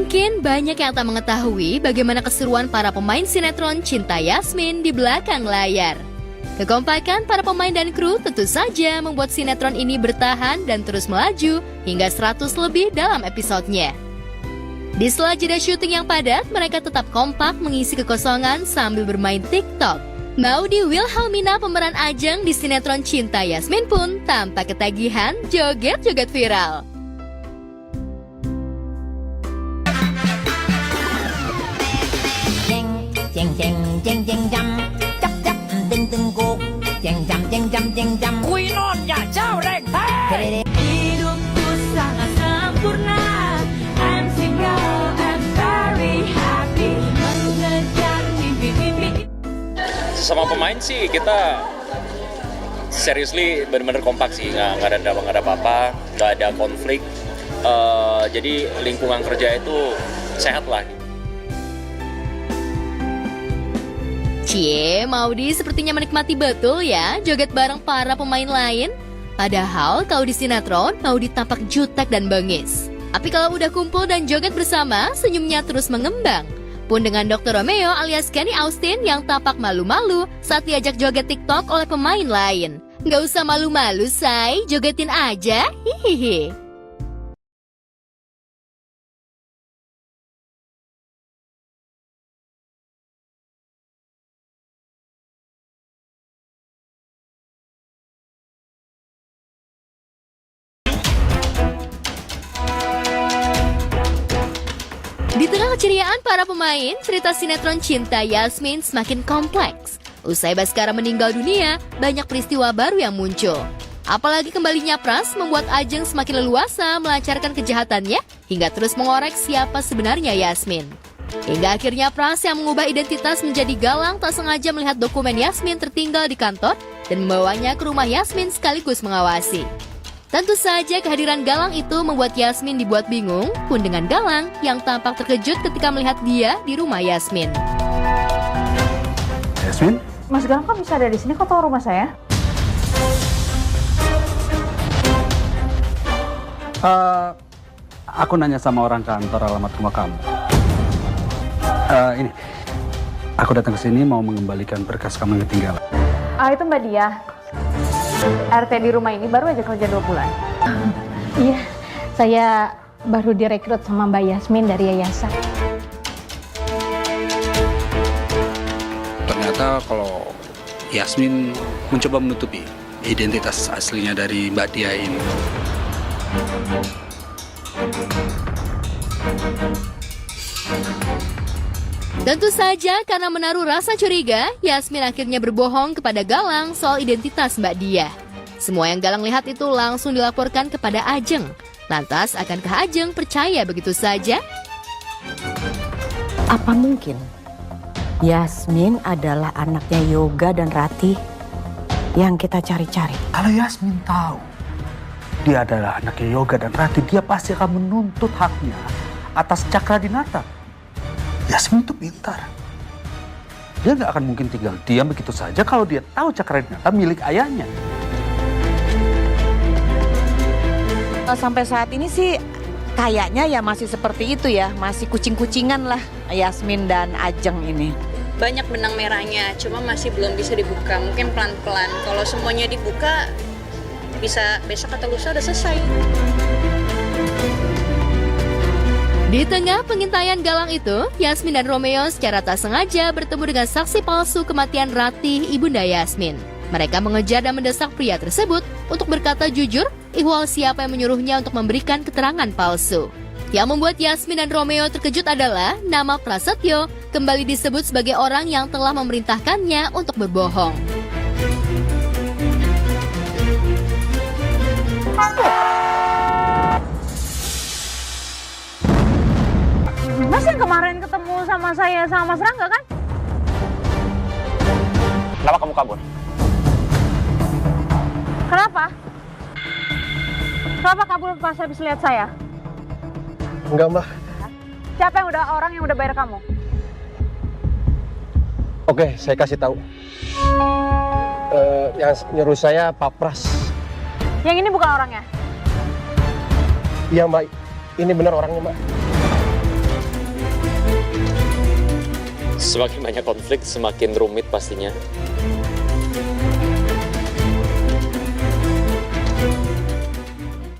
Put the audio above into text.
Mungkin banyak yang tak mengetahui bagaimana keseruan para pemain sinetron Cinta Yasmin di belakang layar. Kekompakan para pemain dan kru tentu saja membuat sinetron ini bertahan dan terus melaju hingga 100 lebih dalam episodenya. Di sela jeda syuting yang padat, mereka tetap kompak mengisi kekosongan sambil bermain TikTok. Maudy Wilhelmina pemeran Ajeng di sinetron Cinta Yasmin pun tampak ketagihan joget-joget viral. Jeng jeng jeng jeng jamจับจับตึงตึงกุกจงจำจงจำจงจำคุยนอนอย่าเจ้าแรงแท้ Hidupku sangat sempurna I'm single I'm very happy mengejar mimpi-mimpi. Sama pemain sih kita seriously benar-benar kompak sih, nggak ada apa-apa, nggak ada konflik. Jadi lingkungan kerja itu sehat lah. Cie, Maudy sepertinya menikmati betul ya joget bareng para pemain lain. Padahal kalau di sinetron, Maudy tampak jutek dan bengis. Tapi kalau udah kumpul dan joget bersama, senyumnya terus mengembang. Pun dengan Dr. Romeo alias Kenny Austin yang tampak malu-malu saat diajak joget TikTok oleh pemain lain. Nggak usah malu-malu, say, jogetin aja, hihihi. Di tengah keceriaan para pemain, cerita sinetron Cinta Yasmin semakin kompleks. Usai Baskara meninggal dunia, banyak peristiwa baru yang muncul. Apalagi kembalinya Pras membuat Ajeng semakin leluasa melancarkan kejahatannya hingga terus mengorek siapa sebenarnya Yasmin. Hingga akhirnya Pras yang mengubah identitas menjadi Galang tak sengaja melihat dokumen Yasmin tertinggal di kantor dan membawanya ke rumah Yasmin sekaligus mengawasi. Tentu saja kehadiran Galang itu membuat Yasmin dibuat bingung, pun dengan Galang yang tampak terkejut ketika melihat dia di rumah Yasmin. Yasmin? Mas Galang kok bisa ada di sini? Kok tahu rumah saya? Aku nanya sama orang kantor alamat rumah kamu. Ini, aku datang ke sini mau mengembalikan berkas kamu yang ketinggalan. Itu Mbak Dia. RT di rumah ini baru aja kerja 2 bulan. Iya, saya baru direkrut sama Mbak Yasmin dari yayasan. Ternyata kalau Yasmin mencoba menutupi identitas aslinya dari Mbak Dia ini. Tentu saja karena menaruh rasa curiga, Yasmin akhirnya berbohong kepada Galang soal identitas Mbak Dia. Semua yang Galang lihat itu langsung dilaporkan kepada Ajeng. Lantas, akankah Ajeng percaya begitu saja? Apa mungkin Yasmin adalah anaknya Yoga dan Ratih yang kita cari-cari? Kalau Yasmin tahu dia adalah anaknya Yoga dan Ratih, dia pasti akan menuntut haknya atas Cakradinata. Yasmin itu pintar. Dia nggak akan mungkin tinggal diam begitu saja kalau dia tahu Cakradinata milik ayahnya. Sampai saat ini sih kayaknya ya masih seperti itu ya, masih kucing-kucingan lah Yasmin dan Ajeng ini. Banyak benang merahnya, cuma masih belum bisa dibuka. Mungkin pelan-pelan. Kalau semuanya dibuka, bisa besok atau lusa udah selesai. Di tengah pengintaian Galang itu, Yasmin dan Romeo secara tak sengaja bertemu dengan saksi palsu kematian Ratih, ibunda Yasmin. Mereka mengejar dan mendesak pria tersebut untuk berkata jujur ihwal siapa yang menyuruhnya untuk memberikan keterangan palsu. Yang membuat Yasmin dan Romeo terkejut adalah nama Prasetyo kembali disebut sebagai orang yang telah memerintahkannya untuk berbohong. Mas yang kemarin ketemu sama saya sama Mas Rangga kan? Kenapa kamu kabur? Kenapa? Kenapa kabur pas habis lihat saya? Enggak, Mbak. Siapa yang udah bayar kamu? Oke, saya kasih tahu. Yang nyuruh saya Pak Pras. Yang ini bukan orangnya? Iya, Mbak. Ini benar orangnya, Mbak. Semakin banyak konflik, semakin rumit pastinya.